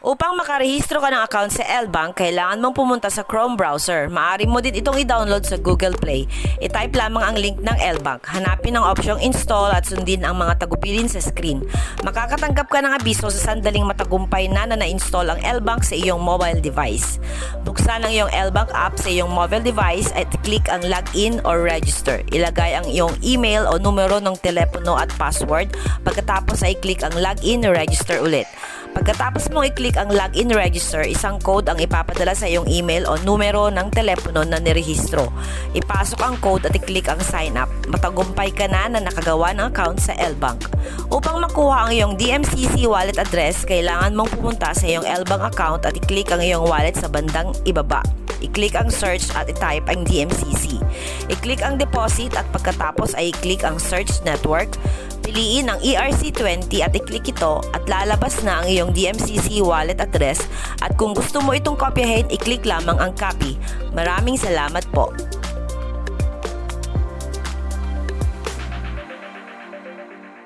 Upang makarehistro ka ng account sa L-Bank, kailangan mong pumunta sa Chrome browser. Maaari mo din itong i-download sa Google Play. I-type lamang ang link ng L-Bank. Hanapin ang opsyong install at sundin ang mga tagubilin sa screen. Makakatanggap ka ng abiso sa sandaling matagumpay na na-install ang L-Bank sa iyong mobile device. Buksan ang iyong L-Bank app sa iyong mobile device at click ang login or register. Ilagay ang iyong email o numero ng telepono at password. Pagkatapos ay click ang login or register ulit. Pagkatapos mong i-click ang login register, isang code ang ipapadala sa iyong email o numero ng telepono na nirehistro. Ipasok ang code at i-click ang sign up. Matagumpay ka na nakagawa ng account sa L-Bank. Upang makuha ang iyong DMCC wallet address, kailangan mong pumunta sa iyong L-Bank account at i-click ang iyong wallet sa bandang ibaba. I-click ang search at i-type ang DMCC. I-click ang deposit at pagkatapos ay i-click ang search network. Piliin ang ERC20 at i-click ito at lalabas na ang iyong DMCC wallet address at kung gusto mo itong kopyahin, i-click lamang ang copy. Maraming salamat po.